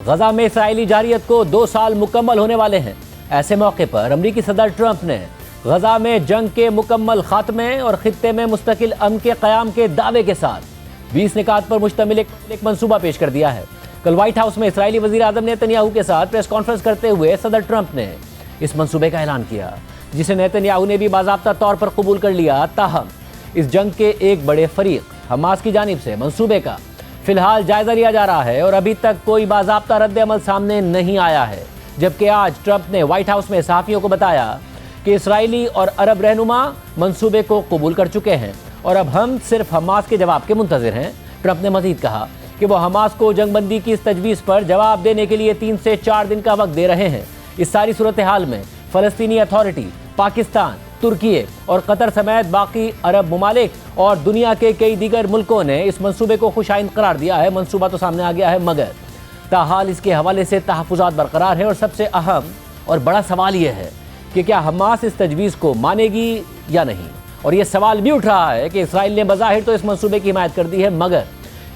غزہ میں اسرائیلی جارحیت کو 2 سال مکمل ہونے والے ہیں۔ ایسے موقع پر امریکی صدر ٹرمپ نے غزہ میں جنگ کے مکمل خاتمے اور خطے میں مستقل امن کے قیام کے دعوے کے ساتھ 20 نکات پر مشتمل ایک منصوبہ پیش کر دیا ہے۔ کل وائٹ ہاؤس میں اسرائیلی وزیر اعظم نیتن یاہو کے ساتھ پریس کانفرنس کرتے ہوئے صدر ٹرمپ نے اس منصوبے کا اعلان کیا، جسے نیتن یاہو نے بھی باضابطہ طور پر قبول کر لیا۔ تاہم اس جنگ کے ایک بڑے فریق حماس کی جانب سے منصوبے کا فی الحال جائزہ لیا جا رہا ہے اور ابھی تک کوئی باضابطہ رد عمل سامنے نہیں آیا ہے، جبکہ آج ٹرمپ نے وائٹ ہاؤس میں صحافیوں کو بتایا کہ اسرائیلی اور عرب رہنما منصوبے کو قبول کر چکے ہیں اور اب ہم صرف حماس کے جواب کے منتظر ہیں۔ ٹرمپ نے مزید کہا کہ وہ حماس کو جنگ بندی کی اس تجویز پر جواب دینے کے لیے 3 سے 4 دن کا وقت دے رہے ہیں۔ اس ساری صورتحال میں فلسطینی اتھارٹی، پاکستان، ترکی اور قطر سمیت باقی عرب ممالک اور دنیا کے کئی دیگر ملکوں نے اس منصوبے کو خوش آئند قرار دیا ہے۔ منصوبہ تو سامنے آ گیا ہے، مگر تاحال اس کے حوالے سے تحفظات برقرار ہیں اور سب سے اہم اور بڑا سوال یہ ہے کہ کیا حماس اس تجویز کو مانے گی یا نہیں۔ اور یہ سوال بھی اٹھ رہا ہے کہ اسرائیل نے بظاہر تو اس منصوبے کی حمایت کر دی ہے، مگر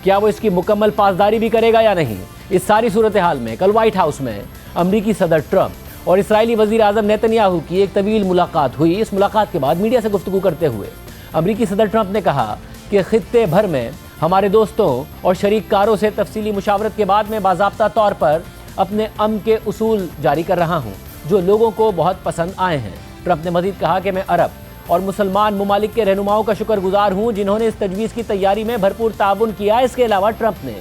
کیا وہ اس کی مکمل پاسداری بھی کرے گا یا نہیں۔ اس ساری صورتحال میں کل وائٹ ہاؤس میں امریکی صدر ٹرمپ اور اسرائیلی وزیر اعظم نیتن یاہو کی ایک طویل ملاقات ہوئی۔ اس ملاقات کے بعد میڈیا سے گفتگو کرتے ہوئے امریکی صدر ٹرمپ نے کہا کہ خطے بھر میں ہمارے دوستوں اور شریک کاروں سے تفصیلی مشاورت کے بعد میں باضابطہ طور پر اپنے امن کے اصول جاری کر رہا ہوں جو لوگوں کو بہت پسند آئے ہیں۔ ٹرمپ نے مزید کہا کہ میں عرب اور مسلمان ممالک کے رہنماؤں کا شکر گزار ہوں جنہوں نے اس تجویز کی تیاری میں بھرپور تعاون کیا۔ اس کے علاوہ ٹرمپ نے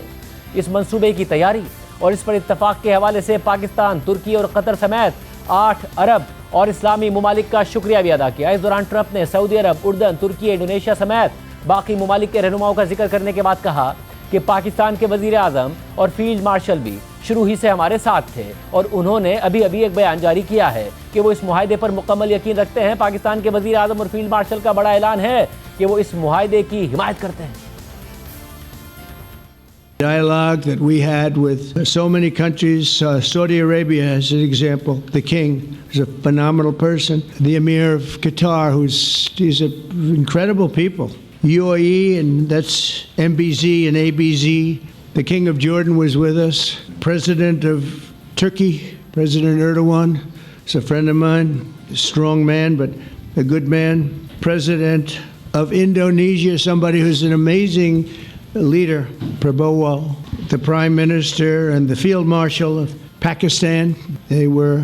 اس منصوبے کی تیاری اور اس پر اتفاق کے حوالے سے پاکستان، ترکی اور قطر سمیت 8 عرب اور اسلامی ممالک کا شکریہ بھی ادا کیا۔ اس دوران ٹرمپ نے سعودی عرب، اردن، ترکی، انڈونیشیا سمیت باقی ممالک کے رہنماؤں کا ذکر کرنے کے بعد کہا کہ پاکستان کے وزیر اعظم اور فیلڈ مارشل بھی شروع ہی سے ہمارے ساتھ تھے اور انہوں نے ابھی ایک بیان جاری کیا ہے کہ وہ اس معاہدے پر مکمل یقین رکھتے ہیں۔ پاکستان کے وزیر اعظم اور فیلڈ مارشل کا بڑا اعلان ہے کہ وہ اس معاہدے کی حمایت کرتے ہیں۔ Dialogue that we had with so many countries, Saudi Arabia as an example, the king is a phenomenal person. The Emir of Qatar, he's incredible people. UAE, and that's MBZ and ABZ. The king of Jordan was with us. President of Turkey, President Erdogan, is a friend of mine, a strong man, but a good man. President of Indonesia, somebody who's an amazing leader, Prabowo. The Prime Minister and the Field Marshal of Pakistan, they were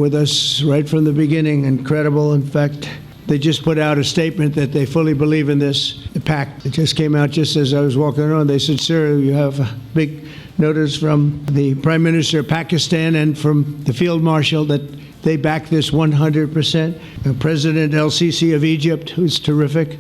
with us right from the beginning. Incredible. In fact, they just put out a statement that they fully believe in this pact. It just came out just as I was walking around. They said, "Sir, you have a big notice from the Prime Minister of Pakistan and from the Field Marshal that they back this 100%. President El-Sisi of Egypt, who's terrific."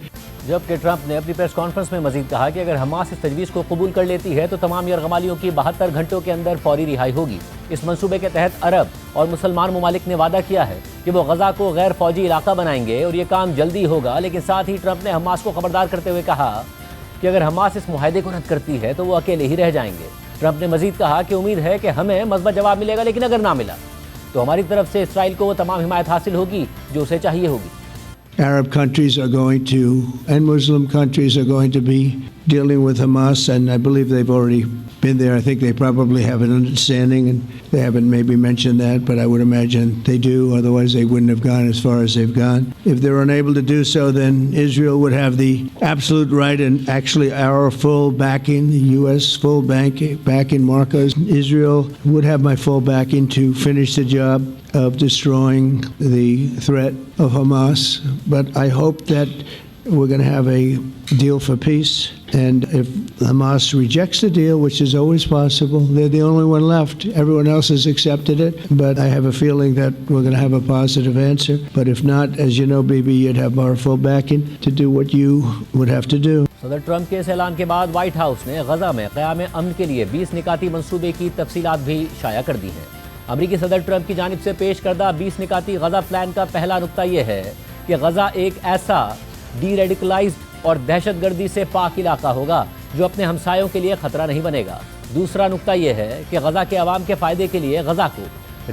جبکہ Trump نے اپنی press conference میں مزید کہا کہ اگر Hamas اس تجویز کو قبول کر لیتی ہے تو تمام یرغمالیوں کی 72 گھنٹوں کے اندر فوری رہائی ہوگی۔ اس منصوبے کے تحت عرب اور مسلمان ممالک نے وعدہ کیا ہے کہ وہ غزہ کو غیر فوجی علاقہ بنائیں گے اور یہ کام جلدی ہوگا، لیکن ساتھ ہی ٹرمپ نے حماس کو خبردار کرتے ہوئے کہا کہ اگر حماس اس معاہدے کو رد کرتی ہے تو وہ اکیلے ہی رہ جائیں گے۔ ٹرمپ نے مزید کہا کہ امید ہے کہ ہمیں مثبت جواب ملے گا، لیکن اگر نہ ملا تو ہماری طرف سے اسرائیل کو وہ تمام حمایت حاصل ہوگی جو اسے چاہیے ہوگی۔ Arab countries are going to, and Muslim countries are going to be dealing with Hamas, and I believe they've already been there. I think they probably have an understanding, and they haven't maybe mentioned that, but I would imagine they do, otherwise they wouldn't have gone as far as they've gone. If they're unable to do so, then Israel would have the absolute right, and actually our full backing, the U.S. full backing, Marcos. Israel would have my full backing to finish the job of destroying the threat of Hamas. But I hope that we're going to have a deal for peace. And if Hamas rejects the deal, which is always possible, they're the only one left. Everyone else has accepted it. But I have a feeling that we're going to have a positive answer. But if not, as you know, Bibi, you'd have our full backing to do what you would have to do. صدر Trump کے اس اعلان کے بعد white house نے غزہ میں قیام امن کے لیے 20 نکاتی منصوبے کی تفصیلات بھی شائع کر دی ہیں۔ امریکی صدر ٹرمپ کی جانب سے پیش کردہ 20 نکاتی غزہ پلان کا پہلا نقطہ یہ ہے کہ غزہ ایک ایسا ڈی ریڈیکلائزڈ اور دہشت گردی سے پاک علاقہ ہوگا جو اپنے ہمسایوں کے لیے خطرہ نہیں بنے گا۔ دوسرا نقطہ یہ ہے کہ غزہ کے عوام کے فائدے کے لیے غزہ کو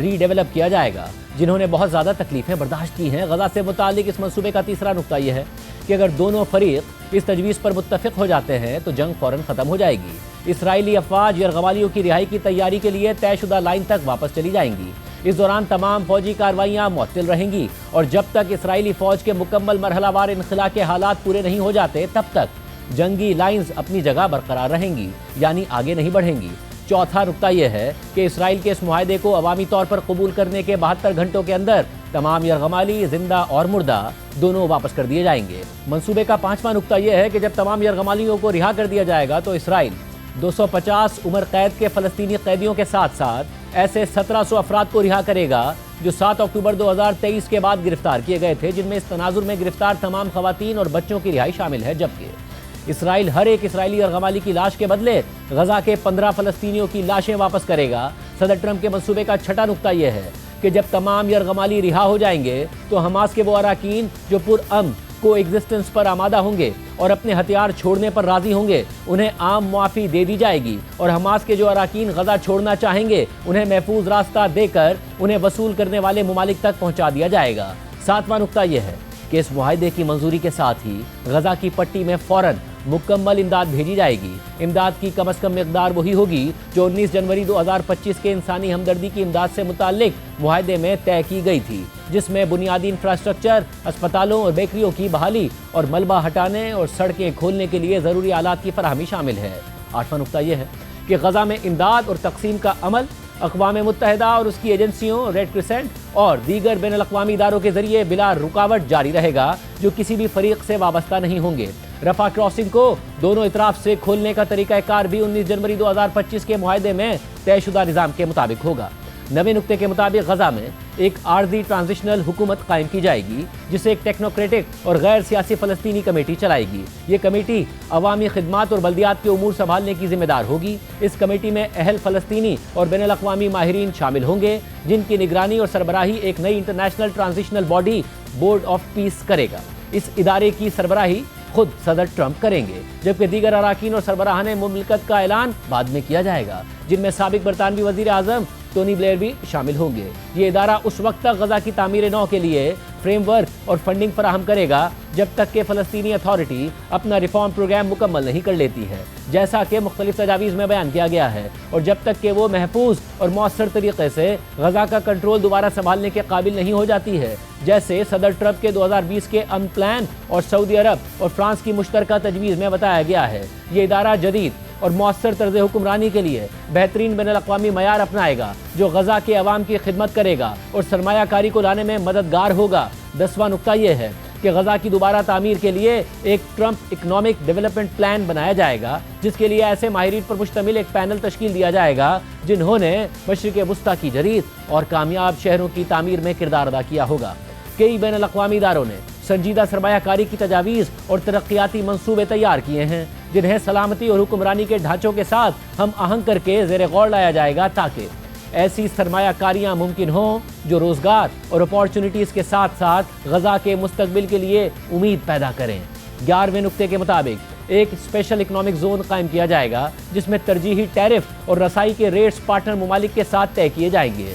ری ڈیولپ کیا جائے گا جنہوں نے بہت زیادہ تکلیفیں برداشت کی ہیں۔ غزہ سے متعلق اس منصوبے کا تیسرا نقطہ یہ ہے کہ اگر دونوں فریق اس تجویز پر متفق ہو جاتے ہیں تو جنگ فوراً ختم ہو جائے گی۔ اسرائیلی افواج یرغمالیوں کی رہائی کی تیاری کے لیے طے شدہ لائن تک واپس چلی جائیں گی۔ اس دوران تمام فوجی کارروائیاں معطل رہیں گی اور جب تک اسرائیلی فوج کے مکمل مرحلہ وار انخلا کے حالات پورے نہیں ہو جاتے تب تک جنگی لائنز اپنی جگہ برقرار رہیں گی، یعنی آگے نہیں بڑھیں گی۔ چوتھا نقطہ یہ ہے کہ اسرائیل کے اس معاہدے کو عوامی طور پر قبول کرنے کے 72 گھنٹوں کے اندر تمام یرغمالی زندہ اور مردہ دونوں واپس کر دیے جائیں گے۔ منصوبے کا 5واں نقطہ یہ ہے کہ جب تمام یرغمالیوں کو رہا کر دیا جائے گا تو اسرائیل 250 عمر قید کے فلسطینی قیدیوں کے ساتھ ساتھ ایسے 1700 افراد کو رہا کرے گا جو 7 اکتوبر 2023 کے بعد گرفتار کیے گئے تھے، جن میں اس تناظر میں گرفتار تمام خواتین اور بچوں کی رہائی شامل ہے، جبکہ اسرائیل ہر ایک اسرائیلی یرغمالی کی لاش کے بدلے غزہ کے 15 فلسطینیوں کی لاشیں واپس کرے گا۔ صدر ٹرمپ کے منصوبے کا 6واں نقطہ یہ ہے کہ جب تمام یرغمالی رہا ہو جائیں گے تو حماس کے وہ اراکین جو پرامن کو ایگزسٹنس پر آمادہ ہوں گے اور اپنے ہتھیار چھوڑنے پر راضی ہوں گے انہیں عام معافی دے دی جائے گی، اور حماس کے جو اراکین غزہ چھوڑنا چاہیں گے انہیں محفوظ راستہ دے کر انہیں وصول کرنے والے ممالک تک پہنچا دیا جائے گا۔ 7واں نقطہ یہ ہے کہ اس معاہدے کی منظوری کے ساتھ ہی غزہ کی پٹی میں فوراً مکمل امداد بھیجی جائے گی۔ امداد کی کم از کم مقدار وہی ہوگی جو 19 جنوری 2025 کے انسانی ہمدردی کی امداد سے متعلق معاہدے میں طے کی گئی تھی، جس میں بنیادی انفراسٹرکچر، اسپتالوں اور بیکریوں کی بحالی اور ملبہ ہٹانے اور سڑکیں کھولنے کے لیے ضروری آلات کی فراہمی شامل ہے۔ 8واں نقطہ یہ ہے کہ غزہ میں امداد اور تقسیم کا عمل اقوام متحدہ اور اس کی ایجنسیوں، ریڈ کرسنٹ اور دیگر بین الاقوامی اداروں کے ذریعے بلا رکاوٹ جاری رہے گا جو کسی بھی فریق سے وابستہ نہیں ہوں گے۔ رفح کراسنگ کو دونوں اطراف سے کھولنے کا طریقہ کار بھی 19 جنوری 2025 کے معاہدے میں طے شدہ نظام کے مطابق ہوگا۔ 9ویں نقطے کے مطابق غزہ میں ایک عارضی ٹرانزیشنل حکومت قائم کی جائے گی جسے ایک ٹیکنوکریٹک اور غیر سیاسی فلسطینی کمیٹی چلائے گی۔ یہ کمیٹی عوامی خدمات اور بلدیات کے امور سنبھالنے کی ذمہ دار ہوگی۔ اس کمیٹی میں اہل فلسطینی اور بین الاقوامی ماہرین شامل ہوں گے جن کی نگرانی اور سربراہی ایک نئی international transitional body board of peace کرے گا۔ اس ادارے کی سربراہی خود صدر ٹرمپ کریں گے، جبکہ دیگر اراکین اور سربراہان مملکت کا اعلان بعد میں کیا جائے گا، جن میں سابق برطانوی وزیر اعظم ٹونی بلیئر بھی شامل ہوں گے۔ یہ ادارہ اس وقت تک غزہ کی تعمیر نو کے لیے فریم ورک اور فنڈنگ فراہم کرے گا جب تک کہ فلسطینی اتھارٹی اپنا ریفارم پروگرام مکمل نہیں کر لیتی ہے، جیسا کہ مختلف تجاویز میں بیان کیا گیا ہے، اور جب تک کہ وہ محفوظ اور مؤثر طریقے سے غزہ کا کنٹرول دوبارہ سنبھالنے کے قابل نہیں ہو جاتی ہے، جیسے صدر ٹرمپ کے 2020 کے امن پلان اور سعودی عرب اور فرانس کی مشترکہ تجویز میں بتایا گیا ہے۔ یہ ادارہ جدید اور مؤثر طرز حکمرانی کے لیے بہترین بین الاقوامی معیار اپنائے گا جو غزہ کے عوام کی خدمت کرے گا اور سرمایہ کاری کو لانے میں مددگار ہوگا۔ 10واں نقطہ یہ ہے کہ غزہ کی دوبارہ تعمیر کے لیے ایک ٹرمپ اکنامک ڈیولپمنٹ پلان بنایا جائے گا، جس کے لیے ایسے ماہرین پر مشتمل ایک پینل تشکیل دیا جائے گا جنہوں نے مشرق وسطیٰ کی جدید اور کامیاب شہروں کی تعمیر میں کردار ادا کیا ہوگا۔ کئی بین الاقوامی اداروں نے سنجیدہ سرمایہ کاری کی تجاویز اور ترقیاتی منصوبے تیار کیے ہیں جنہیں سلامتی اور حکمرانی کے ڈھانچوں کے ساتھ ہم آہنگ کر کے زیر غور لایا جائے گا تاکہ ایسی سرمایہ کاریاں ممکن ہوں جو روزگار اور اپارچونٹیز کے ساتھ ساتھ غزہ کے مستقبل کے لیے امید پیدا کریں۔ 11ویں نقطے کے مطابق ایک اسپیشل اکنامک زون قائم کیا جائے گا جس میں ترجیحی ٹیرف اور رسائی کے ریٹس پارٹنر ممالک کے ساتھ طے کیے جائیں گے۔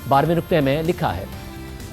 12ویں نقطے میں لکھا ہے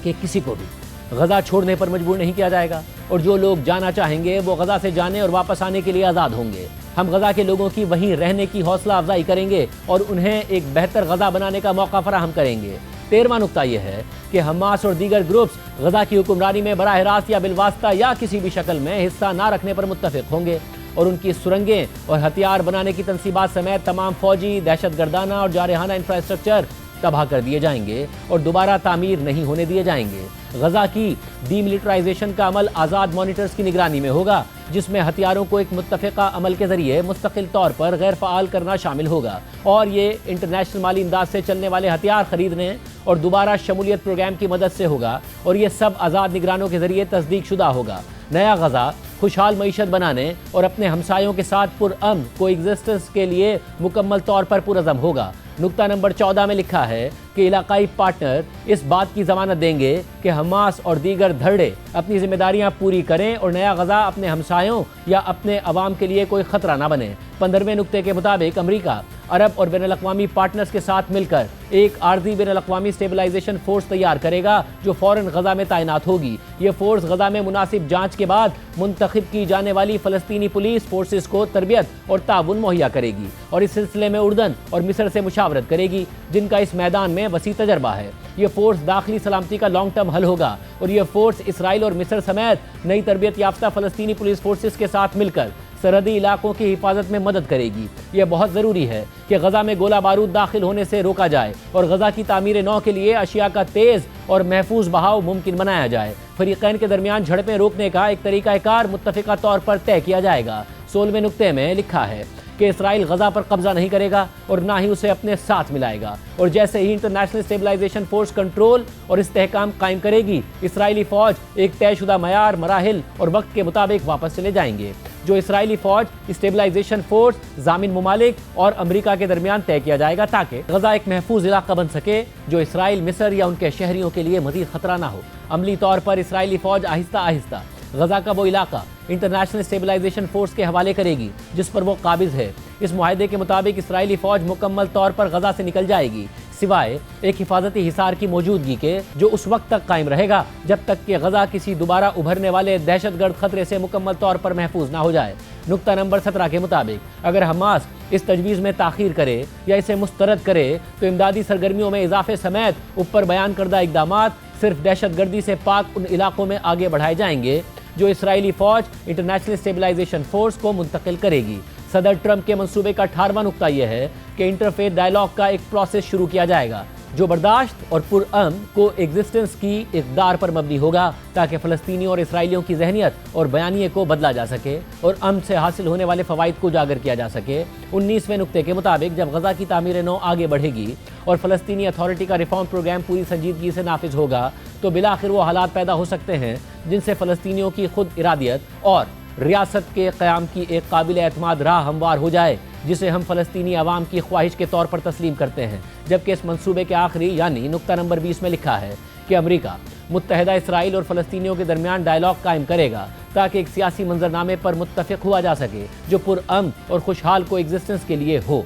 کہ کسی کو بھی غزہ چھوڑنے پر مجبور نہیں کیا جائے گا، اور جو لوگ جانا چاہیں گے وہ غزہ سے جانے اور واپس آنے کے لیے آزاد ہوں گے۔ ہم غزہ کے لوگوں کی وہیں رہنے کی حوصلہ افزائی کریں گے اور انہیں ایک بہتر غزہ بنانے کا موقع فراہم کریں گے۔ 13واں نقطہ یہ ہے کہ حماس اور دیگر گروپس غزہ کی حکمرانی میں براہ راست یا بالواسطہ یا کسی بھی شکل میں حصہ نہ رکھنے پر متفق ہوں گے، اور ان کی سرنگیں اور ہتھیار بنانے کی تنصیبات سمیت تمام فوجی، دہشت گردانہ اور جارحانہ انفراسٹرکچر تباہ کر دیے جائیں گے اور دوبارہ تعمیر نہیں ہونے دیے جائیں گے۔ غزہ کی ڈی ملٹرائزیشن کا عمل آزاد مانیٹرز کی نگرانی میں ہوگا، جس میں ہتھیاروں کو ایک متفقہ عمل کے ذریعے مستقل طور پر غیر فعال کرنا شامل ہوگا، اور یہ انٹرنیشنل مالی امداد سے چلنے والے ہتھیار خریدنے اور دوبارہ شمولیت پروگرام کی مدد سے ہوگا، اور یہ سب آزاد نگرانوں کے ذریعے تصدیق شدہ ہوگا۔ نیا غزہ خوشحال معیشت بنانے اور اپنے ہمسایوں کے ساتھ پرامن کو ایگزسٹنس کے لیے مکمل طور پر پرعزم ہوگا۔ نقطہ نمبر 14 میں لکھا ہے کہ علاقائی پارٹنر اس بات کی ضمانت دیں گے کہ حماس اور دیگر دھڑے اپنی ذمہ داریاں پوری کریں اور نیا غزہ اپنے ہمسایوں یا اپنے عوام کے لیے کوئی خطرہ نہ بنے۔ 15ویں نکتے کے مطابق امریکہ عرب اور بین الاقوامی پارٹنرز کے ساتھ مل کر ایک عارضی بین الاقوامی اسٹیبلائزیشن فورس تیار کرے گا جو فوراً غزہ میں تعینات ہوگی۔ یہ فورس غزہ میں مناسب جانچ کے بعد منتخب کی جانے والی فلسطینی پولیس فورسز کو تربیت اور تعاون مہیا کرے گی اور اس سلسلے میں اردن اور مصر سے مشاورت کرے گی جن کا اس میدان میں وسیع تجربہ ہے۔ یہ فورس داخلی سلامتی کا لانگ ٹرم حل ہوگا اور یہ فورس اسرائیل اور مصر سمیت نئی تربیت یافتہ فلسطینی پولیس فورسز کے ساتھ مل کر سرحدی علاقوں کی حفاظت میں مدد کرے گی۔ یہ بہت ضروری ہے کہ غزہ میں گولہ بارود داخل ہونے سے روکا جائے اور غزہ کی تعمیر نو کے لیے اشیاء کا تیز اور محفوظ بہاؤ ممکن بنایا جائے۔ فریقین کے درمیان جھڑپیں روکنے کا ایک طریقہ کار متفقہ طور پر طے کیا جائے گا۔ 16ویں نکتے میں لکھا ہے کہ اسرائیل غزہ پر قبضہ نہیں کرے گا اور نہ ہی اسے اپنے ساتھ ملائے گا، اور جیسے ہی انٹرنیشنل اسٹیبلائزیشن فورس کنٹرول اور استحکام قائم کرے گی، اسرائیلی فوج ایک طے شدہ معیار، مراحل اور وقت کے مطابق واپس چلے جائیں گے۔ جو اسرائیلی فوج اسٹیبلائزیشن فورس ضامن ممالک اور امریکہ کے درمیان طے کیا جائے گا تاکہ غزہ ایک محفوظ علاقہ بن سکے جو اسرائیل، مصر یا ان کے شہریوں کے لیے مزید خطرہ نہ ہو۔ عملی طور پر اسرائیلی فوج آہستہ آہستہ غزہ کا وہ علاقہ انٹرنیشنل اسٹیبلائزیشن فورس کے حوالے کرے گی جس پر وہ قابض ہے۔ اس معاہدے کے مطابق اسرائیلی فوج مکمل طور پر غزہ سے نکل جائے گی سوائے ایک حفاظتی حصار کی موجودگی کے جو اس وقت تک قائم رہے گا جب تک کہ غزہ کسی دوبارہ ابھرنے والے دہشت گرد خطرے سے مکمل طور پر محفوظ نہ ہو جائے۔ نکتہ نمبر 17 کے مطابق اگر حماس اس تجویز میں تاخیر کرے یا اسے مسترد کرے تو امدادی سرگرمیوں میں اضافے سمیت اوپر بیان کردہ اقدامات صرف دہشت گردی سے پاک ان علاقوں میں آگے بڑھائے جائیں گے جو اسرائیلی فوج انٹرنیشنل اسٹیبلائزیشن فورس کو منتقل کرے گی۔ صدر ٹرمپ کے منصوبے کا 18واں نکتہ یہ ہے کہ انٹرفیتھ ڈائیلاگ کا ایک پروسیس شروع کیا جائے گا جو برداشت اور پرامن کو ایگزسٹنس کی اقدار پر مبنی ہوگا تاکہ فلسطینیوں اور اسرائیلیوں کی ذہنیت اور بیانیے کو بدلا جا سکے اور امن سے حاصل ہونے والے فوائد کو اجاگر کیا جا سکے۔ 19ویں نکتے کے مطابق جب غزہ کی تعمیر نو آگے بڑھے گی اور فلسطینی اتھارٹی کا ریفارم پروگرام پوری سنجیدگی سے نافذ ہوگا تو بالآخر وہ حالات پیدا ہو سکتے ہیں جن سے فلسطینیوں کی خود ارادیت اور ریاست کے قیام کی ایک قابل اعتماد راہ ہموار ہو جائے جسے ہم فلسطینی عوام کی خواہش کے طور پر تسلیم کرتے ہیں۔ جبکہ اس منصوبے کے آخری یعنی نکتہ نمبر 20 میں لکھا ہے کہ امریکہ متحدہ اسرائیل اور فلسطینیوں کے درمیان ڈائیلاگ قائم کرے گا تاکہ ایک سیاسی منظرنامے پر متفق ہوا جا سکے جو پرامن اور خوشحال کو ایگزسٹنس کے لیے ہو۔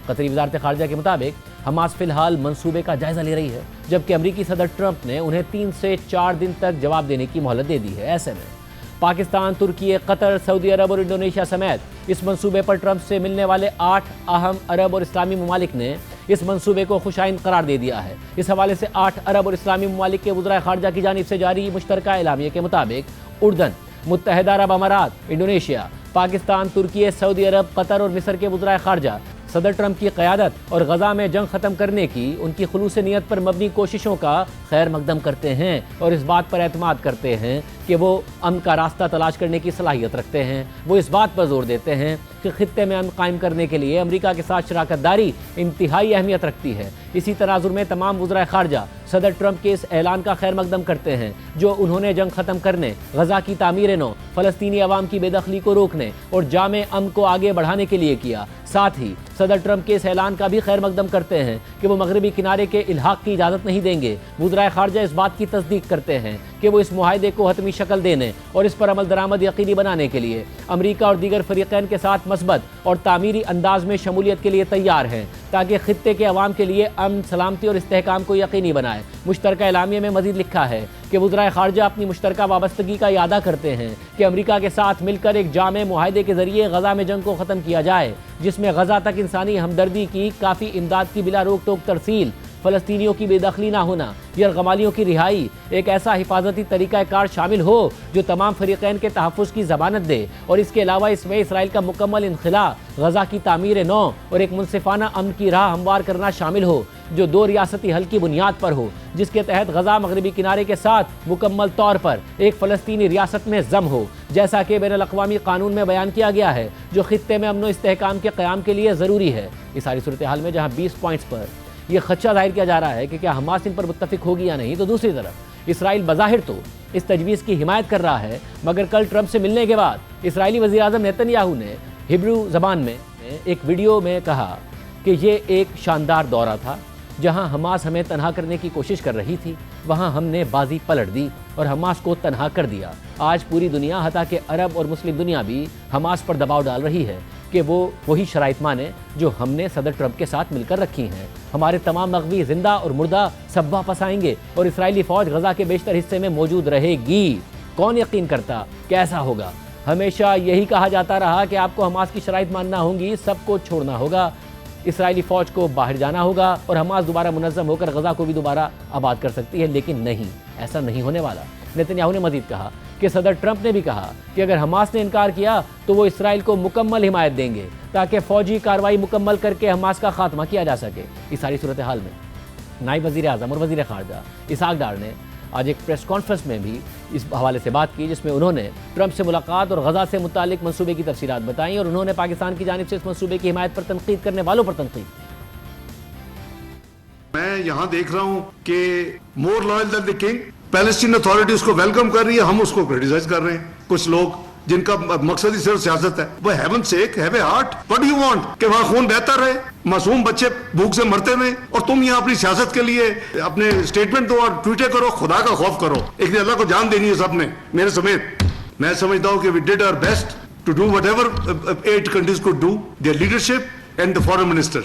قطری وزارت خارجہ کے مطابق حماس فی الحال منصوبے کا جائزہ لے رہی ہے جبکہ امریکی صدر ٹرمپ نے انہیں 3 سے 4 دن تک جواب دینے کی مہلت دے دی ہے۔ ایسے میں پاکستان، ترکی، قطر، سعودی عرب اور انڈونیشیا سمیت اس منصوبے پر ٹرمپ سے ملنے والے 8 اہم عرب اور اسلامی ممالک نے اس منصوبے کو خوشائند قرار دے دیا ہے۔ اس حوالے سے 8 عرب اور اسلامی ممالک کے وزرائے خارجہ کی جانب سے جاری مشترکہ اعلامیے کے مطابق اردن، متحدہ عرب امارات، انڈونیشیا، پاکستان، ترکی، سعودی عرب، قطر اور مصر کے وزرائے خارجہ صدر ٹرمپ کی قیادت اور غزہ میں جنگ ختم کرنے کی ان کی خلوص نیت پر مبنی کوششوں کا خیر مقدم کرتے ہیں اور اس بات پر اعتماد کرتے ہیں کہ وہ امن کا راستہ تلاش کرنے کی صلاحیت رکھتے ہیں۔ وہ اس بات پر زور دیتے ہیں کہ خطے میں امن قائم کرنے کے لیے امریکہ کے ساتھ شراکت داری انتہائی اہمیت رکھتی ہے۔ اسی تناظر میں تمام وزرائے خارجہ صدر ٹرمپ کے اس اعلان کا خیر مقدم کرتے ہیں جو انہوں نے جنگ ختم کرنے، غزہ کی تعمیر نو، فلسطینی عوام کی بے دخلی کو روکنے اور جامع امن کو آگے بڑھانے کے لیے کیا۔ ساتھ ہی صدر ٹرمپ کے اس اعلان کا بھی خیر مقدم کرتے ہیں کہ وہ مغربی کنارے کے الحاق کی اجازت نہیں دیں گے۔ وزرائے خارجہ اس بات کی تصدیق کرتے ہیں کہ وہ اس معاہدے کو حتمی شکل دینے اور اس پر عمل درآمد یقینی بنانے کے لیے امریکہ اور دیگر فریقین کے ساتھ مثبت اور تعمیری انداز میں شمولیت کے لیے تیار ہیں تاکہ خطے کے عوام کے لیے امن، سلامتی اور استحکام کو یقینی بنائے۔ مشترکہ اعلامیے میں مزید لکھا ہے کہ وزرائے خارجہ اپنی مشترکہ وابستگی کا اعادہ کرتے ہیں کہ امریکہ کے ساتھ مل کر ایک جامع معاہدے کے ذریعے غزہ میں جنگ کو ختم کیا جائے جس میں غزہ تک انسانی ہمدردی کی کافی امداد کی بلا روک ٹوک ترسیل، فلسطینیوں کی بے دخلی نہ ہونا، یرغمالیوں کی رہائی، ایک ایسا حفاظتی طریقہ کار شامل ہو جو تمام فریقین کے تحفظ کی ضمانت دے، اور اس کے علاوہ اس میں اسرائیل کا مکمل انخلاء، غزہ کی تعمیر نو اور ایک منصفانہ امن کی راہ ہموار کرنا شامل ہو جو 2 ریاستی حل کی بنیاد پر ہو، جس کے تحت غزہ مغربی کنارے کے ساتھ مکمل طور پر ایک فلسطینی ریاست میں ضم ہو، جیسا کہ بین الاقوامی قانون میں بیان کیا گیا ہے جو خطے میں امن و استحکام کے قیام کے لیے ضروری ہے۔ اس ساری صورتحال میں جہاں 20 پوائنٹس پر یہ خدشہ ظاہر کیا جا رہا ہے کہ کیا حماس ان پر متفق ہوگی یا نہیں، تو دوسری طرف اسرائیل بظاہر تو اس تجویز کی حمایت کر رہا ہے، مگر کل ٹرمپ سے ملنے کے بعد اسرائیلی وزیر اعظم نیتن یاہو نے ہبرو زبان میں ایک ویڈیو میں کہا کہ یہ ایک شاندار دورہ تھا جہاں حماس ہمیں تنہا کرنے کی کوشش کر رہی تھی وہاں ہم نے بازی پلٹ دی اور حماس کو تنہا کر دیا۔ آج پوری دنیا حتیٰ کہ عرب اور مسلم دنیا بھی حماس پر دباؤ ڈال رہی ہے کہ وہ وہی شرائط مانے جو ہم نے صدر ٹرمپ کے ساتھ مل کر رکھی ہیں۔ ہمارے تمام مغوی زندہ اور مردہ سب واپس آئیں گے اور اسرائیلی فوج غزہ کے بیشتر حصے میں موجود رہے گی۔ کون یقین کرتا کہ ایسا ہوگا؟ ہمیشہ یہی کہا جاتا رہا کہ آپ کو حماس کی شرائط ماننا ہوں گی، سب کو چھوڑنا ہوگا، اسرائیلی فوج کو باہر جانا ہوگا اور حماس دوبارہ منظم ہو کر غزہ کو بھی دوبارہ آباد کر سکتی ہے، لیکن نہیں، ایسا نہیں ہونے والا۔ نتنیاہو نے مزید کہا کہ صدر ٹرمپ نے بھی کہا کہ اگر حماس نے انکار کیا تو وہ اسرائیل کو مکمل حمایت دیں گے تاکہ فوجی کارروائی مکمل کر کے حماس کا خاتمہ کیا جا سکے۔ اس ساری صورتحال میں نائب وزیر اعظم اور وزیر خارجہ اسحاق ڈار نے آج ایک پریس کانفرنس میں بھی اس حوالے سے بات کی، جس میں انہوں نے ٹرمپ سے ملاقات اور غزہ سے متعلق منصوبے کی تفصیلات بتائیں اور انہوں نے پاکستان کی جانب سے اس منصوبے کی حمایت پر تنقید کرنے والوں پر تنقید کی۔ میں یہاں دیکھ رہا ہوں کہ more loyal than the king, Palestine authority اس کو ویلکم کر رہی ہے، ہم اس کو کریٹیسائز کر رہے ہیں۔ کچھ لوگ جن کا مقصد ہی صرف سیاست ہے، وہ heaven sake have a heart, what do you want کہ وہاں خون بہتا رہے، معصوم بچے بھوک سے مرتے ہوئے، اور تم یہاں اپنی سیاست کے لیے اپنے اسٹیٹمنٹ دو اور ٹویٹیں کرو۔ خدا کا خوف کرو، ایک دن اللہ کو جان دینی ہے سب نے، میرے سمیت۔ میں سمجھتا ہوں کہ we did our best to do whatever 8 countries could do, their leadership and the foreign ministers.